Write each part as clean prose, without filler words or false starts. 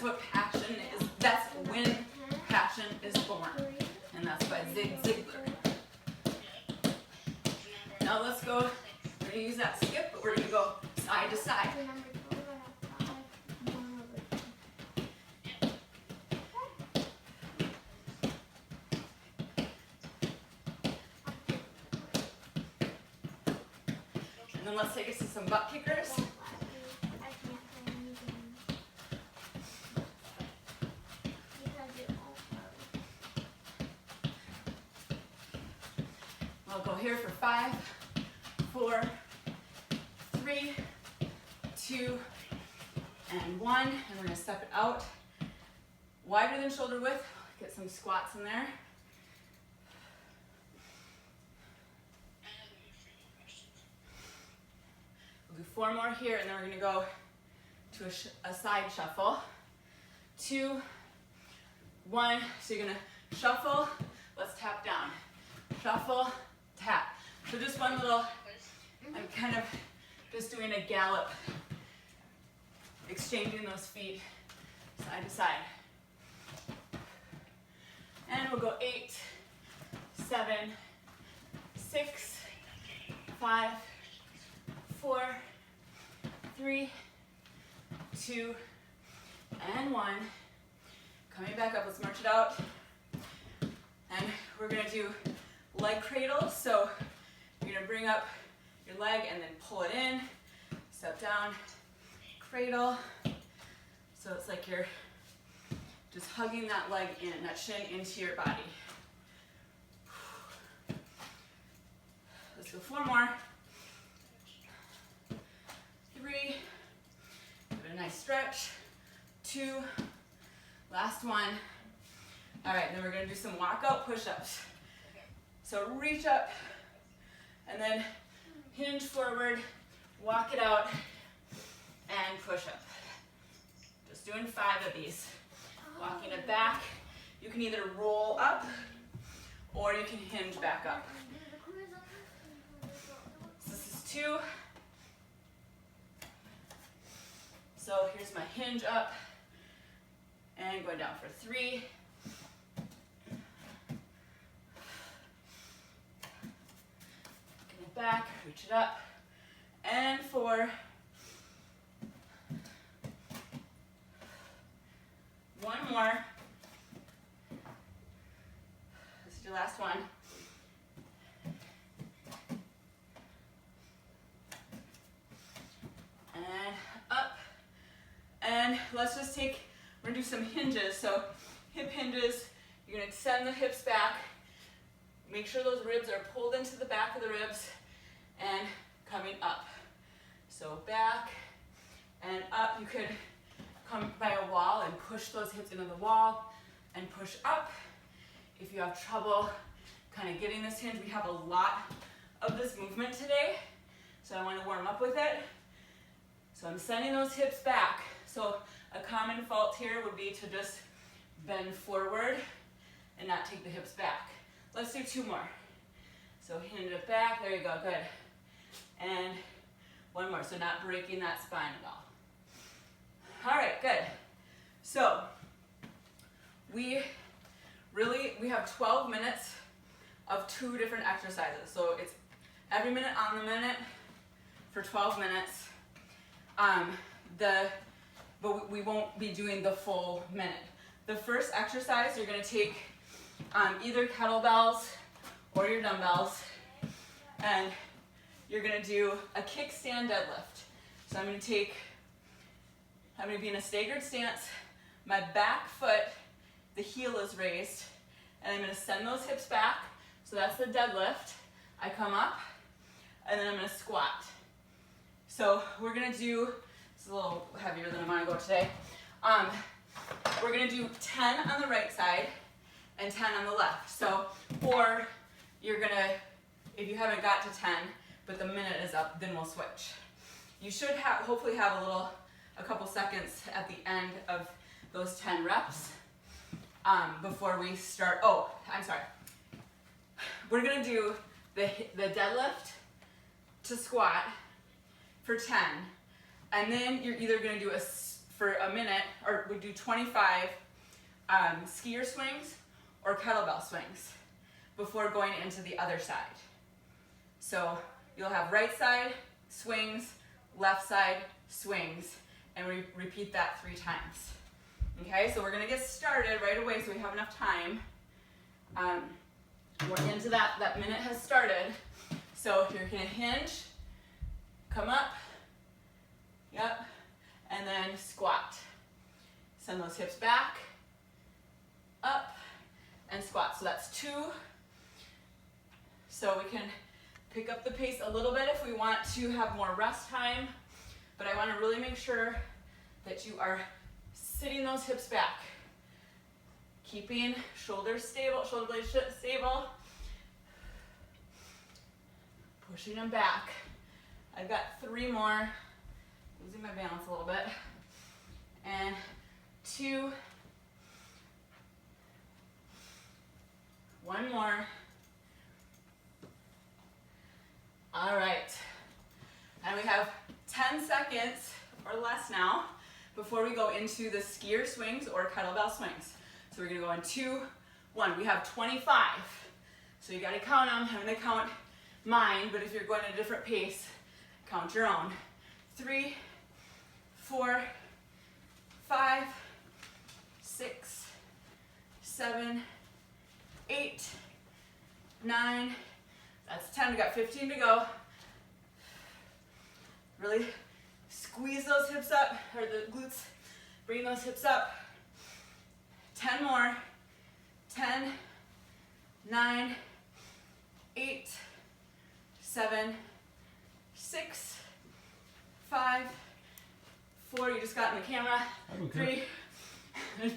that's what passion is. That's when passion is born. And that's by Zig Ziglar. Now let's go, we're going to use that skip, but we're going to go side to side. And then let's take it to some butt kickers. I'll go here for 5, 4, 3, 2, and 1. And we're going to step it out wider than shoulder width. Get some squats in there. We'll do 4 more here, and then we're going to go to a side shuffle. 2, 1. So you're going to shuffle. Let's tap down. Shuffle, tap. So just one little, I'm kind of just doing a gallop, exchanging those feet side to side. And we'll go 8, 7, 6, 5, 4, 3, 2, and 1. Coming back up, let's march it out. And we're going to do leg cradle. So you're going to bring up your leg and then pull it in, step down, cradle. So it's like you're just hugging that leg in, that shin into your body. Let's go 4 more. 3, give it a nice stretch. 2, last one. All right, then we're going to do some walkout push-ups. So reach up and then hinge forward, walk it out, and push up. Just doing 5 of these. Walking it back. You can either roll up or you can hinge back up. So this is 2. So here's my hinge up and going down for 3. Back, reach it up, and 4. 1 more. This is your last one. And up. And let's just we're gonna do some hinges. So hip hinges, you're gonna extend the hips back. Make sure those ribs are pulled into the back of the ribs. And coming up. So back and up. You could come by a wall and push those hips into the wall and push up. If you have trouble kind of getting this hinge, we have a lot of this movement today. So I want to warm up with it. So I'm sending those hips back. So a common fault here would be to just bend forward and not take the hips back. Let's do 2 more. So hinge it back. There you go. Good. And 1 more, so not breaking that spine at all. All right, good. So we have 12 minutes of 2 different exercises. So it's every minute on the minute for 12 minutes. But we won't be doing the full minute. The first exercise, you're going to take either kettlebells or your dumbbells, and you're going to do a kickstand deadlift. So I'm going to be in a staggered stance. My back foot, the heel is raised, and I'm going to send those hips back. So that's the deadlift. I come up, and then I'm going to squat. So we're going to do, it's a little heavier than I want to go today. We're going to do 10 on the right side and 10 on the left. So, or you're going to, if you haven't got to 10, but the minute is up, then we'll switch. You should hopefully have a couple seconds at the end of those 10 reps before we start. Oh, I'm sorry. We're gonna do the deadlift to squat for 10, and then you're either gonna do a for a minute, or we do 25 skier swings or kettlebell swings before going into the other side. So you'll have right side swings, left side swings, and we repeat that 3 times. Okay, so we're gonna get started right away so we have enough time. We're into that minute has started. So you're gonna hinge, come up, yep, and then squat. Send those hips back, up, and squat. So that's 2. So we can pick up the pace a little bit if we want to have more rest time, but I want to really make sure that you are sitting those hips back, keeping shoulders stable, shoulder blades stable, pushing them back. I've got 3 more, losing my balance a little bit, and 2, 1 more. All right, and we have 10 seconds or less now before we go into the skier swings or kettlebell swings. So we're gonna go in 2, 1. We have 25, so you gotta count them. I'm gonna count mine, but if you're going at a different pace, count your own. 3, 4, 5, 6, 7, 8, 9, that's 10, we got 15 to go. Really squeeze those hips up, or the glutes, bring those hips up. 10 more, 10, 9, 8, 7, 6, 5, 4, you just got in the camera, 3,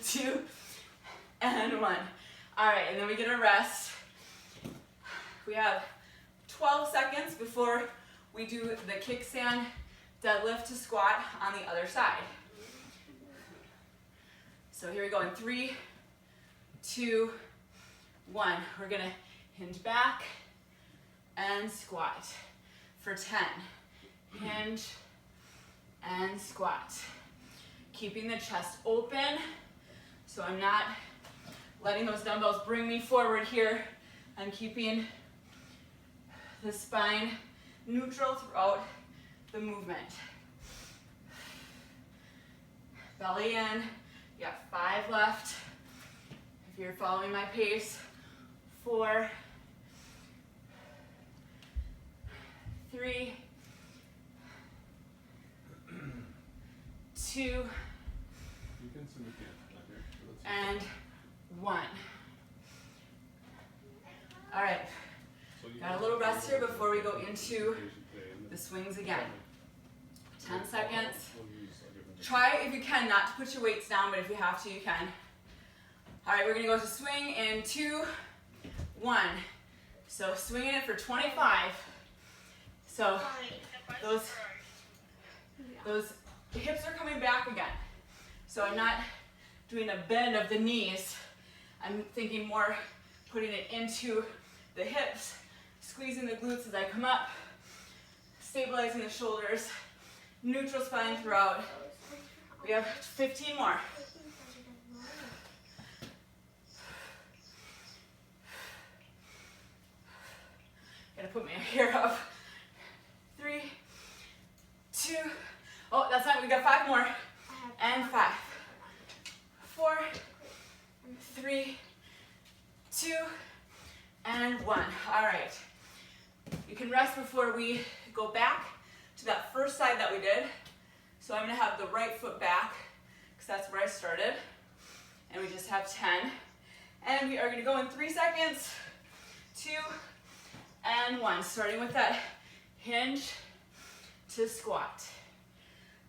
2, and 1. All right, and then we get a rest. We have 12 seconds before we do the kickstand deadlift to squat on the other side. So here we go in 3, 2, 1. We're gonna hinge back and squat for 10. Hinge and squat. Keeping the chest open, so I'm not letting those dumbbells bring me forward here. I'm keeping the spine neutral throughout the movement. Belly in, you got 5 left. If you're following my pace, 4, 3, 2, and 1. All right, got a little rest here before we go into the swings again. 10 seconds. Try, if you can, not to put your weights down, but if you have to, you can. All right, we're gonna go to swing in 2, 1. So swinging it for 25. So those hips are coming back again. So I'm not doing a bend of the knees. I'm thinking more putting it into the hips, squeezing the glutes as I come up, stabilizing the shoulders, neutral spine throughout. We have 15 more. Gotta put my hair up. 3, 2, oh, that's not, we got 5 more. And 5, 4, 3, 2, and 1. All right. You can rest before we go back to that first side that we did. So I'm gonna have the right foot back, because that's where I started. And we just have 10. And we are gonna go in 3 seconds, 2, and 1. Starting with that hinge to squat.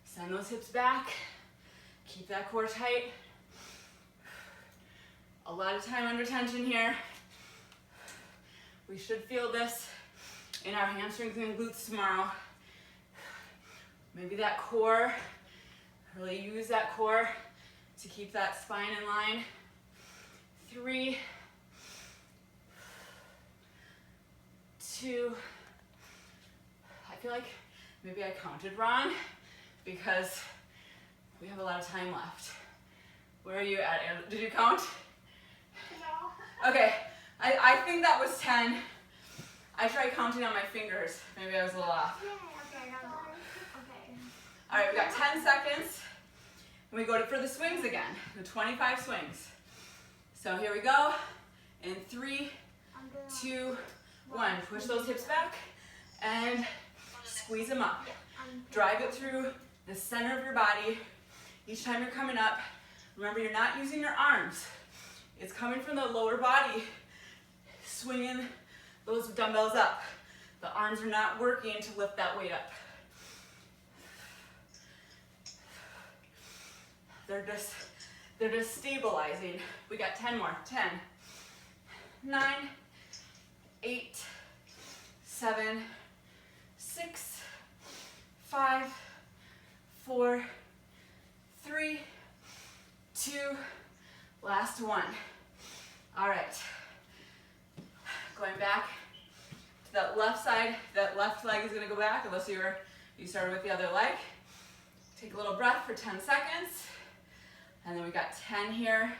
Send those hips back. Keep that core tight. A lot of time under tension here. We should feel this in our hamstrings and glutes tomorrow. Maybe that core, really use that core to keep that spine in line. 3, 2, I feel like maybe I counted wrong because We have a lot of time left. Where are you at? Did you count? No. Okay, I think that was 10. I tried counting on my fingers. Maybe I was a little off. Okay, okay. All right, we got 10 seconds. And we go for the swings again, the 25 swings. So here we go. In 3, 2, 1. Push those hips back and squeeze them up. Drive it through the center of your body. Each time you're coming up, remember you're not using your arms. It's coming from the lower body, swinging those dumbbells up. The arms are not working to lift that weight up. They're just stabilizing. We got 10 more. 10, 9, 8, 7, 6, 5, 4, 3, 2, last one. All right. Going back to that left side. That left leg is going to go back unless you started with the other leg. Take a little breath for 10 seconds. And then we got 10 here.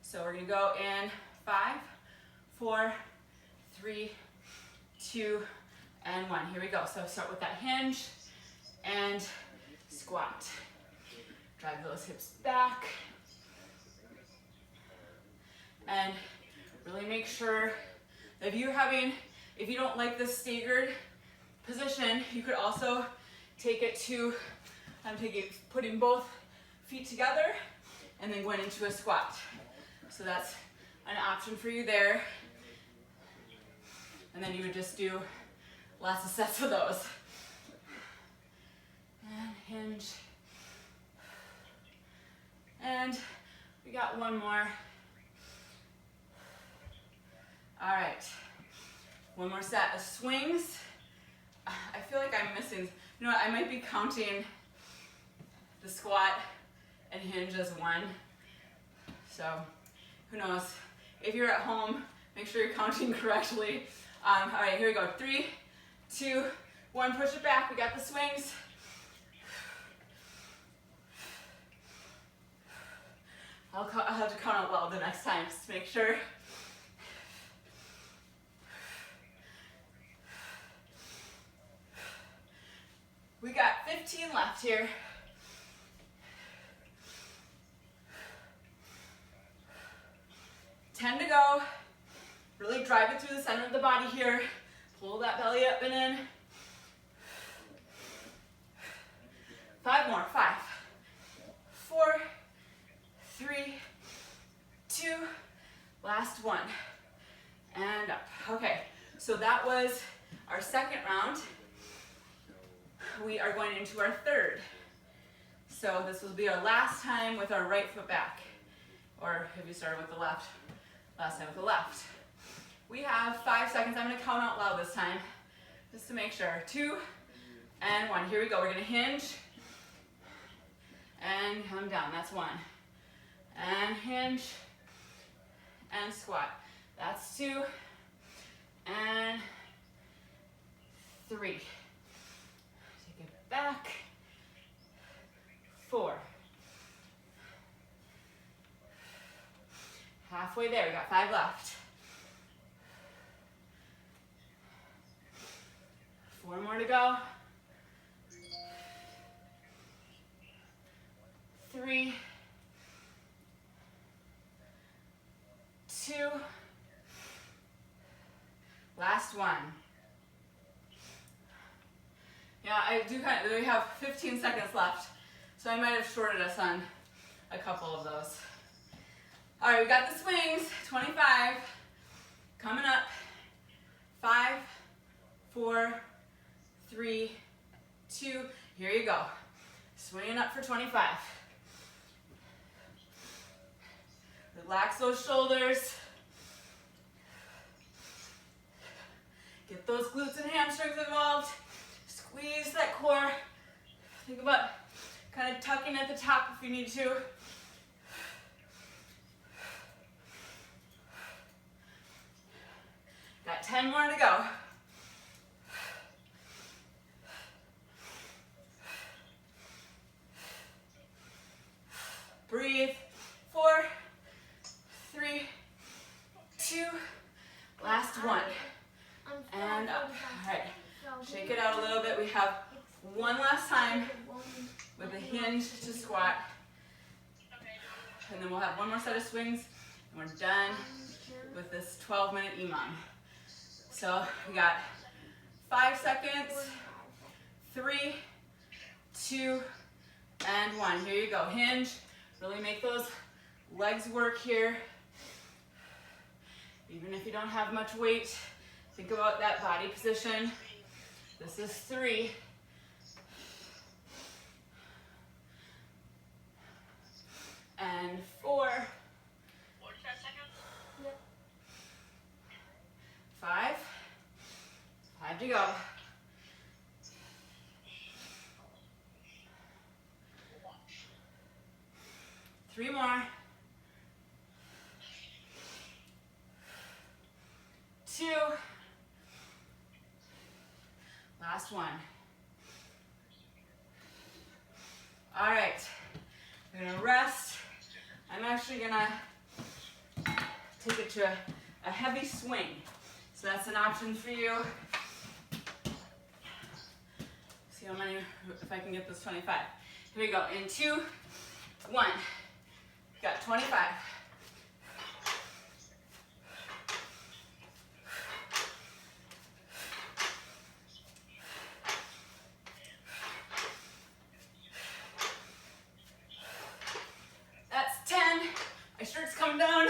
So we're going to go in 5, 4, 3, 2, and 1. Here we go. So start with that hinge and squat. Drive those hips back. And really make sure that if you don't like this staggered position, you could also take it to, putting both feet together and then going into a squat. So that's an option for you there. And then you would just do lots of sets of those. And hinge. And we got one more. All right. One more set of swings. I feel like I'm missing, you know what, I might be counting the squat and hinge as one. So who knows? If you're at home, make sure you're counting correctly. All right, here we go. 3, 2, 1, push it back. We got the swings. I'll have to count out loud the next time just to make sure. We got 15 left here. Ten to go. Really drive it through the center of the body here. Pull that belly up and in. 5 more. 5, 4, 3, 2, last one. And up. Okay, so that was our second round. We are going into our third. So this will be our last time with our right foot back. Or if you started with the left, last time with the left. We have 5 seconds. I'm going to count out loud this time, just to make sure. 2 and 1. Here we go. We're going to hinge and come down. That's 1. And hinge and squat. That's 2 and 3. Take it back. 4. Halfway there. We got 5 left. 4 more to go. 3, 2, last one. Yeah, we have 15 seconds left, so I might have shorted us on a couple of those. All right, we got the swings, 25, coming up. 5, 4, 3, 2, here you go. Swinging up for 25. Relax those shoulders. Get those glutes and hamstrings involved. Squeeze that core. Think about kind of tucking at the top if you need to. Got 10 more to go. one last time with a hinge to squat. And then we'll have one more set of swings and we're done with this 12-minute EMOM. So we got 5 seconds, 3, 2, and 1. Here you go, hinge. Really make those legs work here. Even if you don't have much weight, think about that body position. This is 3. And 4. 5. 5 to go. 3 more. 2. Last one. All right, we're gonna rest. I'm actually gonna take it to a heavy swing. So that's an option for you. See how many, if I can get this 25. Here we go, in 2, 1. Got 25. That's 10. My shirt's coming down.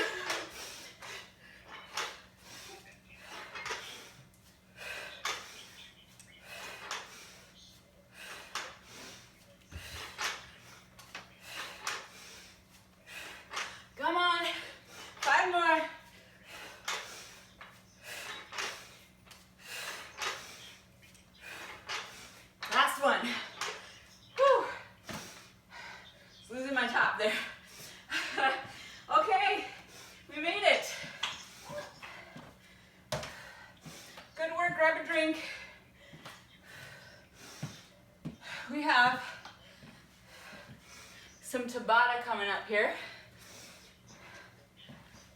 Come on, 5 more. Last one. Whew. Just losing my top there. Okay, we made it. Good work, grab a drink. We have some Tabata coming up here.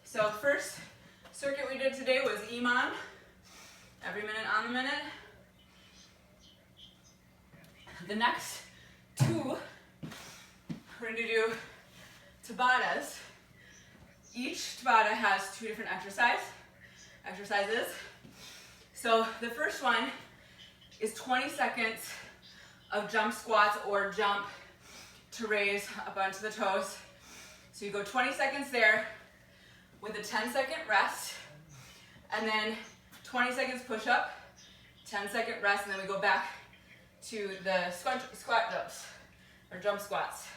So first circuit we did today was EMOM, every minute on the minute. The next 2, we're going to do Tabatas. Each Tabata has 2 different exercises. So the first one is 20 seconds of jump squats or jump to raise up onto the toes. So you go 20 seconds there with a 10-second rest, and then 20 seconds push-up, 10-second rest, and then we go back to the squat jumps, or jump squats.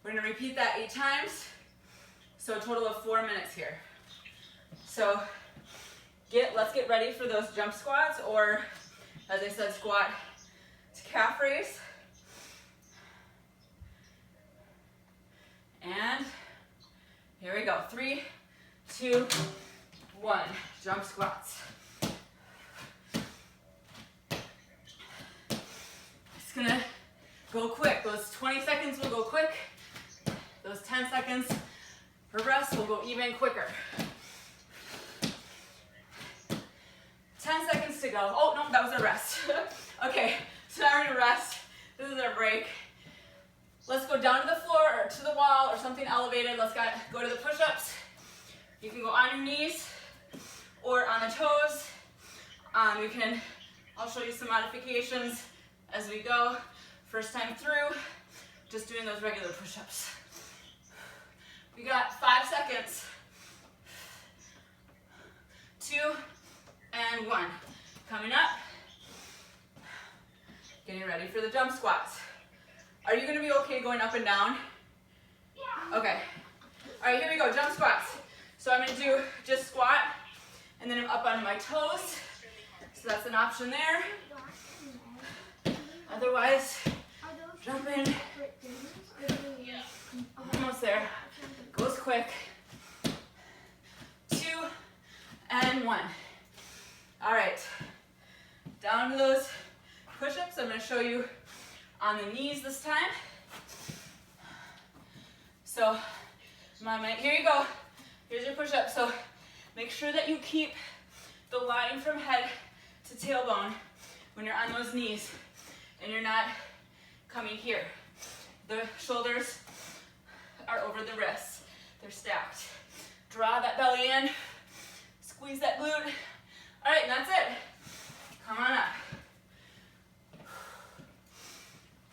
We're gonna repeat that 8 times, so a total of 4 minutes here. So let's get ready for those jump squats, or as I said, squat to calf raise. And here we go, 3, 2, 1, jump squats. It's gonna go quick. Those 20 seconds will go quick. Those 10 seconds for rest will go even quicker. 10 seconds to go. Oh, no, that was our rest. Okay, so now we're gonna rest. This is our break. Let's go down to the floor or to the wall or something elevated. Let's go to the push-ups. You can go on your knees or on the toes. I'll show you some modifications as we go. First time through, just doing those regular push-ups. We got 5 seconds. 2 and 1. Coming up. Getting ready for the jump squats. Are you gonna be okay going up and down? Yeah. Okay. All right, here we go, jump squats. So I'm gonna do just squat, and then I'm up on my toes. So that's an option there. Otherwise, jump in. Almost there. Goes quick. 2 and 1. All right. Down to those push-ups. I'm gonna show you on the knees this time. So, here you go. Here's your push-up. So, make sure that you keep the line from head to tailbone when you're on those knees. and you're not coming here. The shoulders are over the wrists. They're stacked. Draw that belly in. Squeeze that glute. All right, and that's it. Come on up.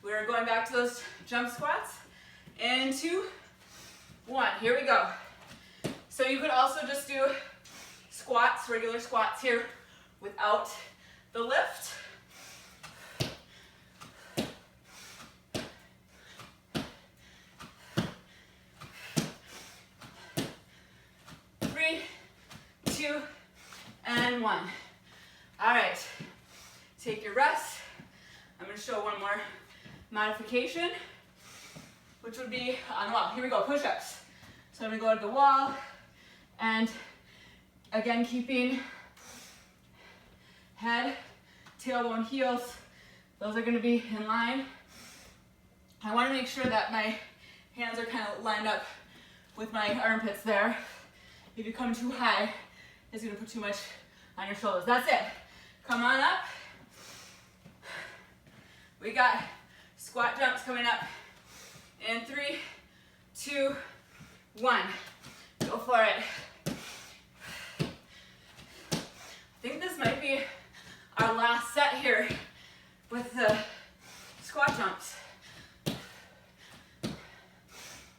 We're going back to those jump squats. And 2, 1. Here we go. So you could also just do squats, regular squats here without the lift. Three, 2, and 1. All right, take your rest. I'm gonna show one more modification, which would be on the wall. Here we go, push-ups. So I'm gonna go to the wall, and again, keeping head, tailbone, heels. Those are gonna be in line. I wanna make sure that my hands are kind of lined up with my armpits there. If you come too high, it's gonna put too much on your shoulders. That's it. Come on up. We got squat jumps coming up in 3, 2, 1. Go for it. I think this might be our last set here with the squat jumps.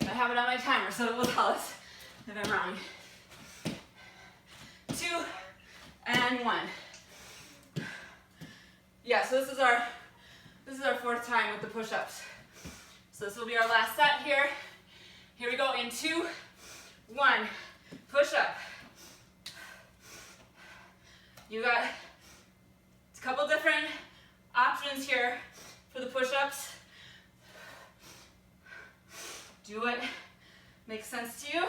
I have it on my timer, so it will tell us if I'm wrong. 2 and 1. Yeah, so this is our 4th time with the push-ups. So this will be our last set here. Here we go in 2, 1. Push up. You got a couple different options here for the push-ups. Do what makes sense to you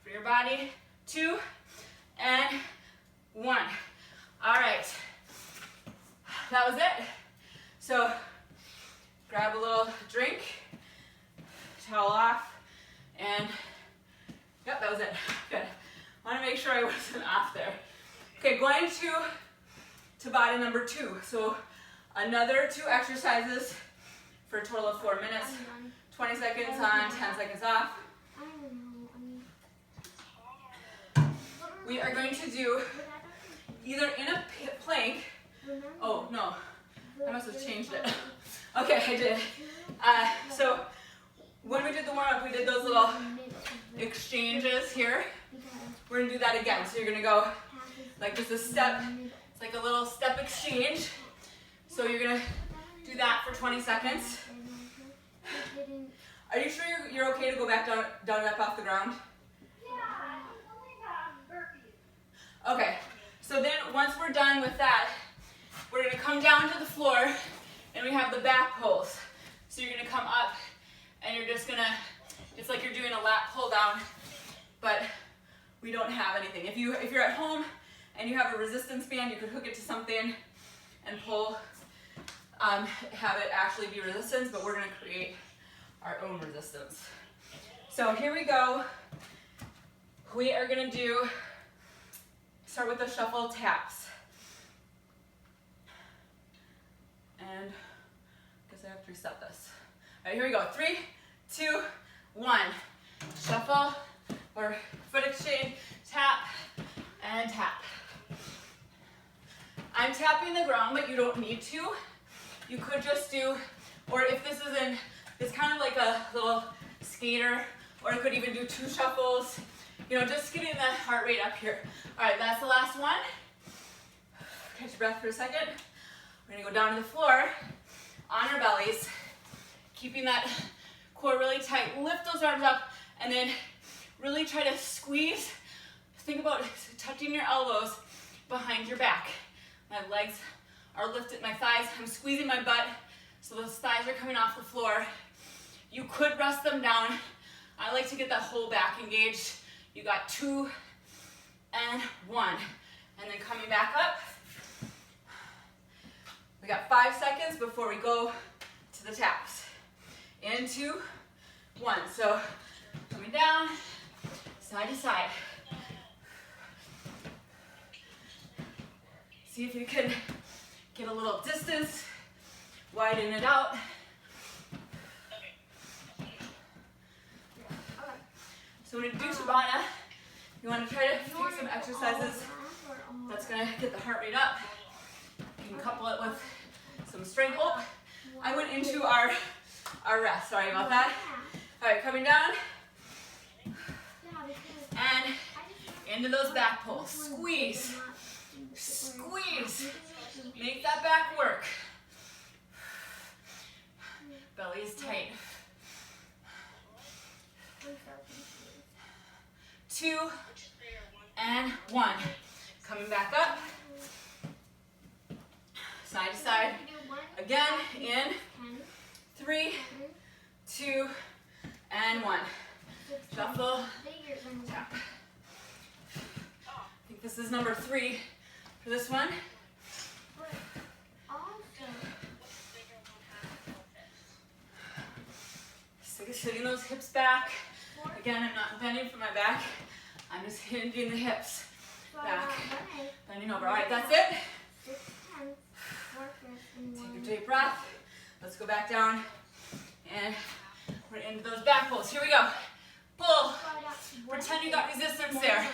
for your body. 2 and 1. All right, that was it. So grab a little drink, towel off, and yep, that was it. Good. I want to make sure I wasn't off there. Okay, going to Tabata number 2. So another 2 exercises for a total of 4 minutes. 20 seconds on, 10 seconds off. We are going to do either in a plank. Oh, no. I must have changed it. Okay, I did. So when we did the warm-up, we did those little exchanges here. We're going to do that again. So you're going to go like just a step. It's like a little step exchange. So you're going to do that for 20 seconds. Are you sure you're okay to go back down and up off the ground? Okay, so then once we're done with that, we're going to come down to the floor and we have the back pulls. So you're going to come up and you're just going to, it's like you're doing a lat pull down, but we don't have anything. If you're at home and you have a resistance band, you could hook it to something and pull, have it actually be resistance, but we're going to create our own resistance. So here we go. We are going to start with the shuffle taps. And I guess I have to reset this. All right, here we go. 3, 2, 1. Shuffle or foot exchange, tap, and tap. I'm tapping the ground, but you don't need to. You could just do, or if this isn't, it's kind of like a little skater, or you could even do 2 shuffles. You know, just getting the heart rate up here. All right, that's the last one. Catch your breath for a second. We're gonna go down to the floor on our bellies, keeping that core really tight. Lift those arms up and then really try to squeeze. Think about tucking your elbows behind your back. My legs are lifted, my thighs, I'm squeezing my butt so those thighs are coming off the floor. You could rest them down. I like to get that whole back engaged. You got 2 and 1. And then coming back up. We got 5 seconds before we go to the taps. In 2, 1. So coming down, side to side. See if you can get a little distance Widen it out. So when you do Tabata, you want to try to do some exercises that's going to get the heart rate up. You can couple it with some strength. Oh, I went into our rest. Sorry about that. All right, coming down. And into those back pulls. Squeeze. Squeeze. Make that back work. Belly is tight. 2 and 1. Coming back up. Side to side. Again, in 3, 2, and 1. Shuffle. Tap. I think this is number 3 for this one. Sitting those hips back. Again, I'm not bending for my back. I'm just hinging the hips back. Bending over. All right, that's it. Take a deep breath. Let's go back down. And we're into those back pulls. Here we go. Pull. Pretend you got resistance there.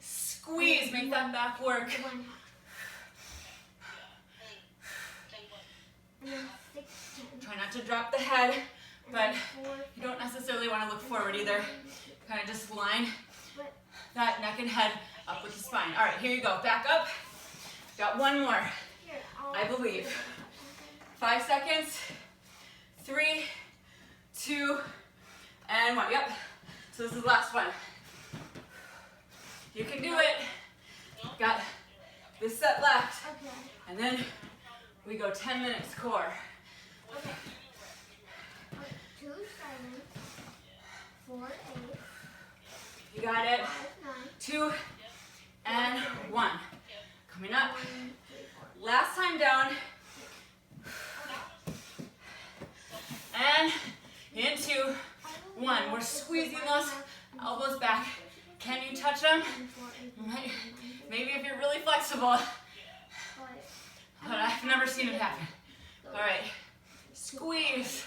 Squeeze. Make that back work. Try not to drop the head, but you don't necessarily want to look forward either. Kind of just line that neck and head up with the spine. All right, here you go. Back up. Got one more, I believe. 5 seconds. 3, 2, and 1. Yep. So this is the last one. You can do it. Got this set left. And then we go 10 minutes core. 2, 7, 4, 8. You got it. 2 and 1. Coming up. Last time down. And into 1. We're squeezing those elbows back. Can you touch them? Maybe if you're really flexible. But I've never seen it happen. All right. Squeeze.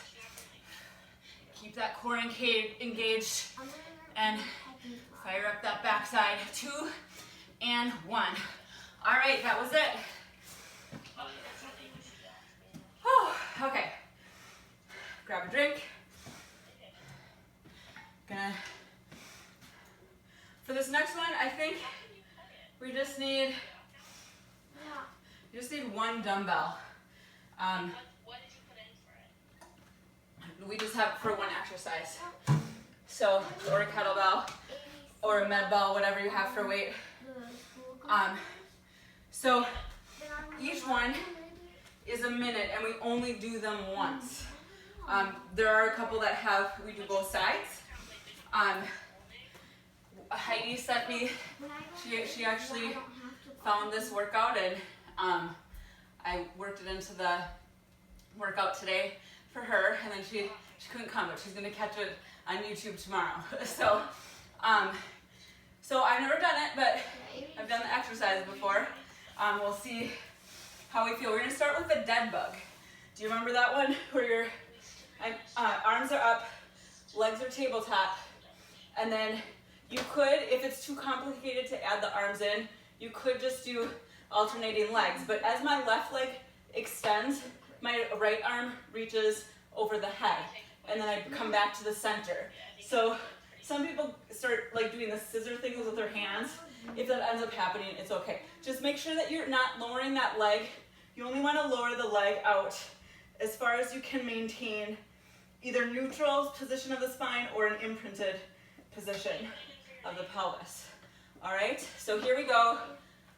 Keep that core engaged. And fire up that backside. 2 and 1. All right, that was it. Whew, okay. Grab a drink. For this next one, I think we just need one dumbbell. We just have it for one exercise. So, or a kettlebell, or a med ball, whatever you have for weight. So each one is a minute, and we only do them once. There are a couple that we do both sides. Heidi sent me, she actually found this workout, and I worked it into the workout today for her, and then she couldn't come, but she's gonna catch it on YouTube tomorrow. So I've never done it, but I've done the exercise before. We'll see how we feel. We're gonna start with the dead bug. Do you remember that one where your arms are up, legs are tabletop, and then you could, if it's too complicated to add the arms in, you could just do alternating legs. But as my left leg extends, my right arm reaches over the head, and then I come back to the center. So some people start like doing the scissor things with their hands. If that ends up happening, it's okay. Just make sure that you're not lowering that leg. You only want to lower the leg out as far as you can maintain either neutral position of the spine or an imprinted position of the pelvis. All right, so here we go.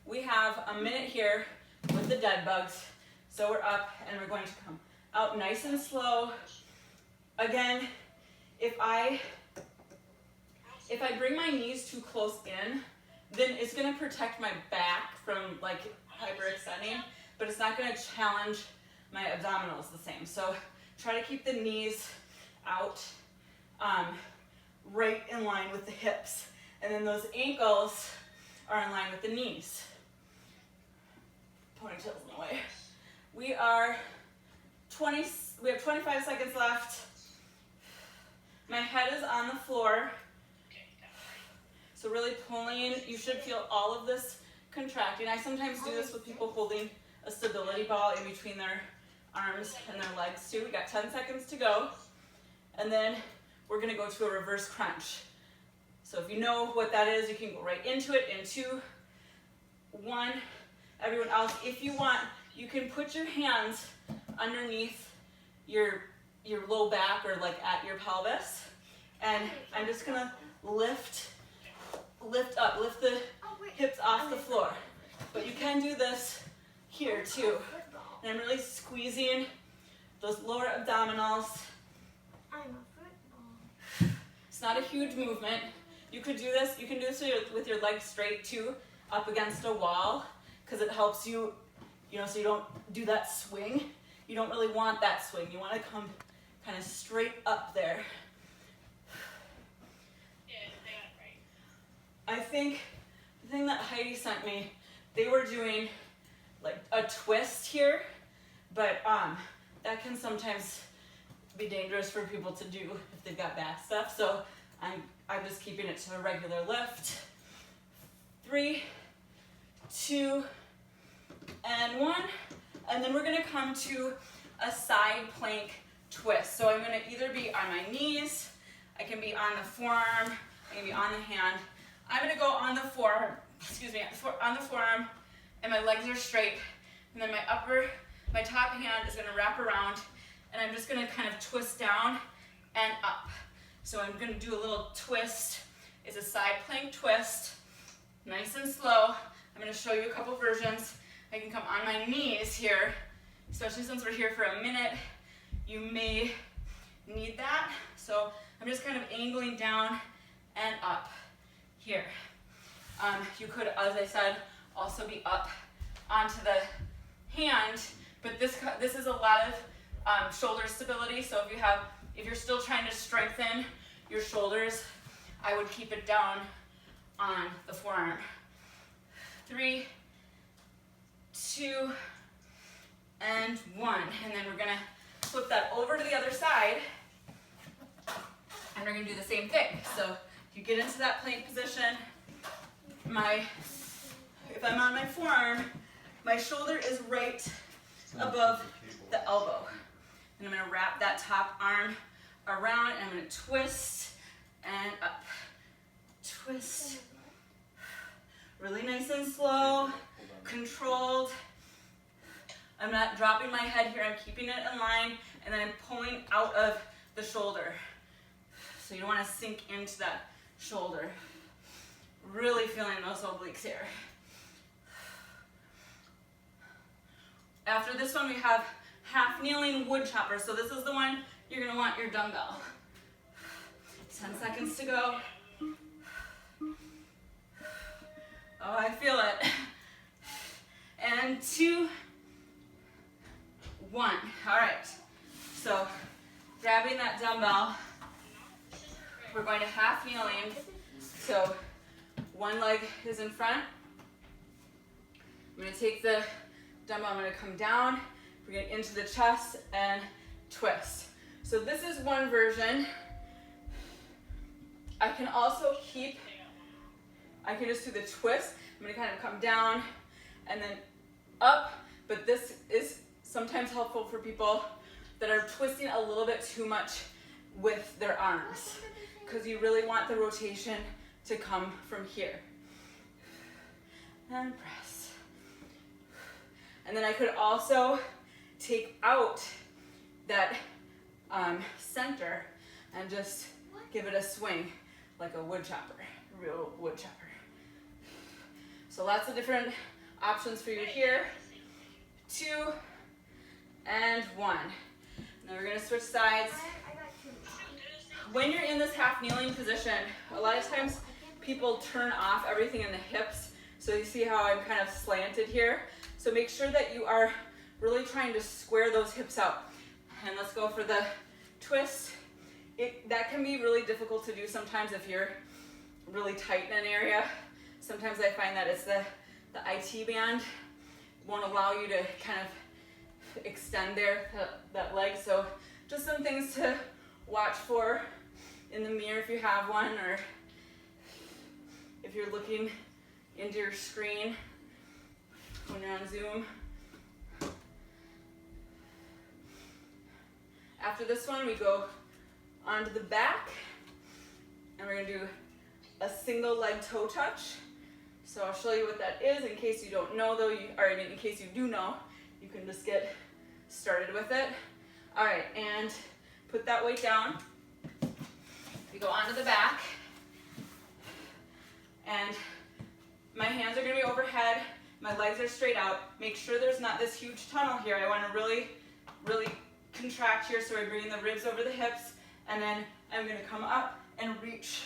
We have a minute here with the dead bugs. So we're up and we're going to come out nice and slow. Again, if I bring my knees too close in, then it's going to protect my back from like hyperextending, but it's not going to challenge my abdominals the same. So try to keep the knees out, right in line with the hips. And then those ankles are in line with the knees. Ponytail's in the way. We are we have 25 seconds left. My head is on the floor. So really pulling, you should feel all of this contracting. I sometimes do this with people holding a stability ball in between their arms and their legs too. We got 10 seconds to go. And then we're gonna go to a reverse crunch. So if you know what that is, you can go right into it in 2, 1. Everyone else, if you want, you can put your hands underneath your low back or like at your pelvis. And I'm just gonna lift up, lift the hips off the floor. But you can do this here too. And I'm really squeezing those lower abdominals. I'm a football. It's not a huge movement. You could do this, you can do this with your legs straight too, up against a wall, because it helps you, so you don't do that swing. You don't really want that swing. You want to come kind of straight up there. I think the thing that Heidi sent me, they were doing like a twist here, but that can sometimes be dangerous for people to do if they've got back stuff. So I'm just keeping it to a regular lift. 3, 2, and 1. And then we're gonna come to a side plank twist. So I'm gonna either be on my knees, I can be on the forearm, I can be on the hand. I'm gonna go on the forearm, on the forearm, and my legs are straight. And then my top hand is gonna wrap around, and I'm just gonna kind of twist down and up. So I'm gonna do a little twist. It's a side plank twist, nice and slow. I'm gonna show you a couple versions. I can come on my knees here, especially since we're here for a minute. You may need that. So I'm just kind of angling down and up here. You could, as I said, also be up onto the hand, but this is a lot of shoulder stability. So if you're still trying to strengthen your shoulders, I would keep it down on the forearm. 3, 2, and 1. And then we're gonna flip that over to the other side, and we're gonna do the same thing. So you get into that plank position. If I'm on my forearm, my shoulder is right above the elbow. And I'm gonna wrap that top arm around, and I'm gonna twist and up. Twist. Really nice and slow, controlled. I'm not dropping my head here, I'm keeping it in line, and then I'm pulling out of the shoulder. So you don't wanna sink into that shoulder. Really feeling those obliques here. After this one, we have half kneeling wood chopper. So this is the one you're gonna want your dumbbell. 10 seconds to go. Oh, I feel it. And 2, 1. All right. So grabbing that dumbbell, we're going to half kneeling. So one leg is in front. I'm going to take the dumbbell, I'm going to come down, we're going into the chest and twist. So this is one version. I can also I can just do the twist. I'm going to kind of come down and then up, but this is sometimes helpful for people that are twisting a little bit too much with their arms, because you really want the rotation to come from here. And press. And then I could also take out that center and just give it a swing like a wood chopper, real wood chopper. So lots of different options for you here. 2 and 1. Now we're gonna switch sides. When you're in this half kneeling position, a lot of times people turn off everything in the hips. So you see how I'm kind of slanted here. So make sure that you are really trying to square those hips out. And let's go for the twist. That can be really difficult to do sometimes if you're really tight in an area. Sometimes I find that it's the IT band won't allow you to kind of, extend there, that leg. So just some things to watch for in the mirror if you have one, or if you're looking into your screen when you're on Zoom. After this one, we go onto the back, and we're gonna do a single leg toe touch. So I'll show you what that is in case you don't know though, or in case you do know, you can just get started with it. All right, and put that weight down. We go onto the back, and my hands are gonna be overhead, my legs are straight out. Make sure there's not this huge tunnel here. I wanna really, really contract here, so we're bringing the ribs over the hips, and then I'm gonna come up and reach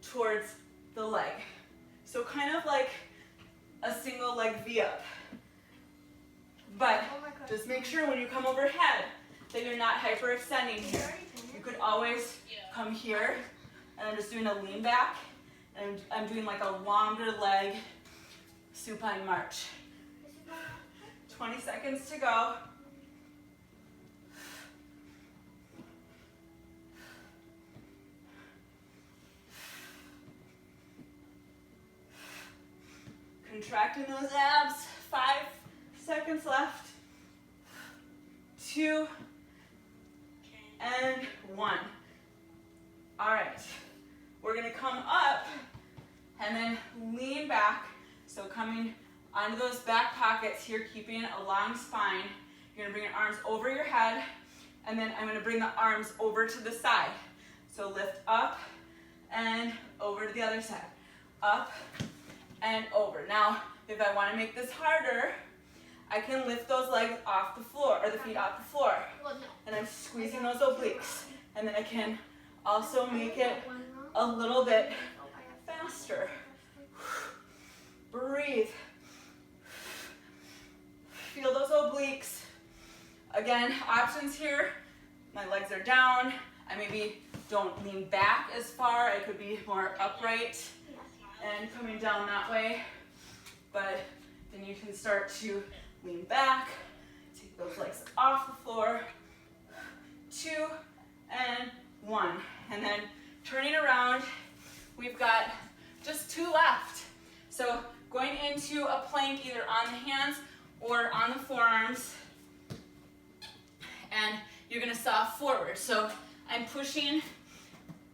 towards the leg. So kind of like a single leg V-up. But just make sure when you come overhead that you're not hyperextending here. You could always come here, and I'm just doing a lean back, and I'm doing like a longer leg supine march. 20 seconds to go. Contracting those abs. 5 seconds left. 2 and 1. All right. We're gonna come up and then lean back. So coming onto those back pockets here, keeping a long spine. You're gonna bring your arms over your head, and then I'm gonna bring the arms over to the side. So lift up and over to the other side. Up and over. Now, if I want to make this harder, I can lift those legs off the floor, or the feet off the floor. And I'm squeezing those obliques. And then I can also make it a little bit faster. Breathe. Feel those obliques. Again, options here. My legs are down. I maybe don't lean back as far. I could be more upright and coming down that way, but then you can start to lean back, take those legs off the floor. 2 and 1, and then turning around, we've got just 2 left. So going into a plank either on the hands or on the forearms, and you're gonna saw forward. So I'm pushing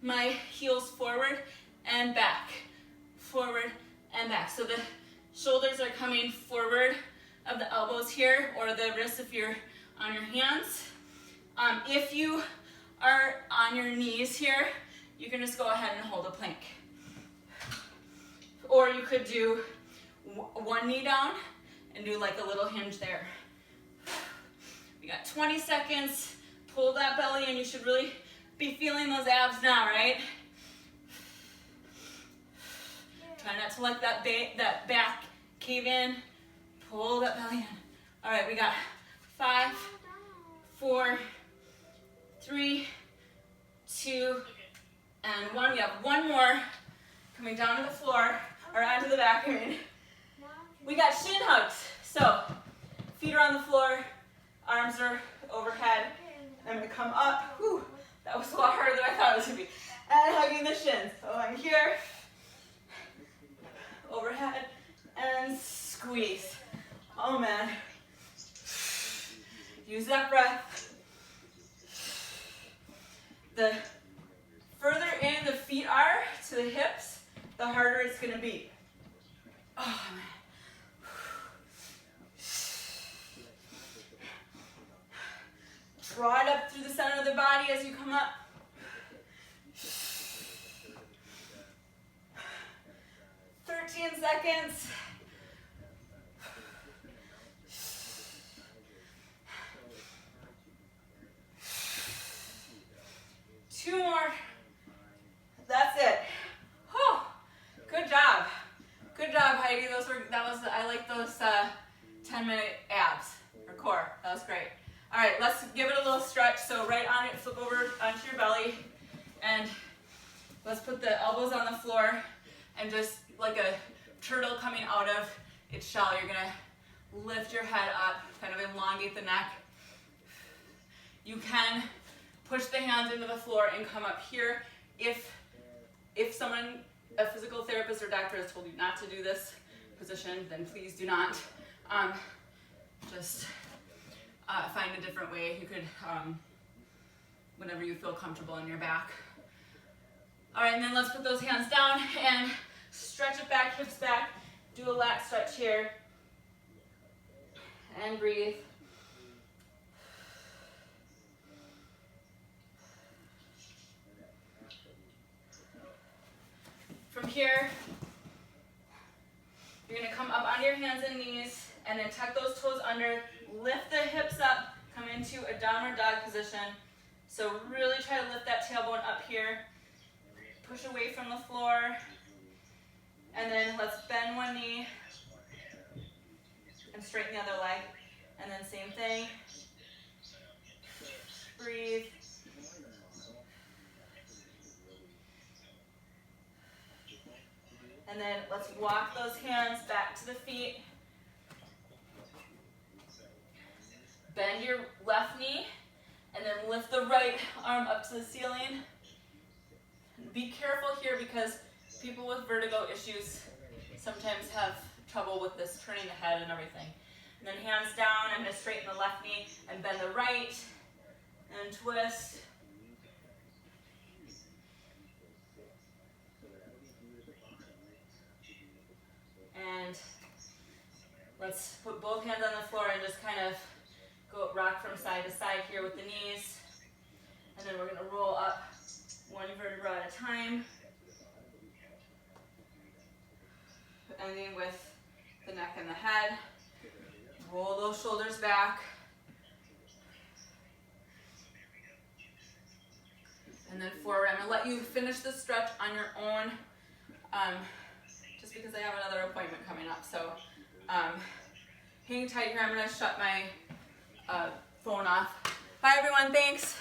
my heels forward and back. Forward and back. So the shoulders are coming forward of the elbows here, or the wrists if you're on your hands. If you are on your knees here, you can just go ahead and hold a plank. Or you could do one knee down and do like a little hinge there. We got 20 seconds. Pull that belly in. You should really be feeling those abs now, right? Try not to let that back cave in. Pull that belly in. All right, we got 5, 4, 3, 2, and 1. We have one more coming down to the floor, or onto the back, I mean. We got shin hugs. So, feet are on the floor, arms are overhead. I'm gonna come up. Whew, that was a lot harder than I thought it was gonna be. And hugging the shins. So I'm here. Overhead and squeeze. Oh man. Use that breath. The further in the feet are to the hips, the harder it's going to be. Oh man. Draw it up through the center of the body as you come up. 13 seconds. Two more. That's it. Oh, good job. Good job, Heidi. I like those 10-minute abs or core. That was great. All right, let's give it a little stretch. So right on it, flip over onto your belly, and let's put the elbows on the floor, and just like a turtle coming out of its shell, you're gonna lift your head up, kind of elongate the neck. You can push the hands into the floor and come up here. If someone, a physical therapist or doctor has told you not to do this position, then please do not. Just find a different way. You could, whenever you feel comfortable in your back. All right, and then let's put those hands down and stretch it back, hips back. Do a lat stretch here. And breathe. From here, you're going to come up onto your hands and knees and then tuck those toes under, lift the hips up, come into a downward dog position. So really try to lift that tailbone up here, push away from the floor, and then let's bend one knee and straighten the other leg, and then same thing, breathe. And then let's walk those hands back to the feet. Bend your left knee and then lift the right arm up to the ceiling. Be careful here because people with vertigo issues sometimes have trouble with this turning the head and everything. And then hands down, I'm going to straighten the left knee and bend the right and twist. And let's put both hands on the floor and just kind of go rock from side to side here with the knees. And then we're going to roll up one vertebra at a time. Ending with the neck and the head. Roll those shoulders back. And then forward. I'm going to let you finish the stretch on your own. Just because I have another appointment coming up. So hang tight here. I'm going to shut my phone off. Bye everyone, thanks.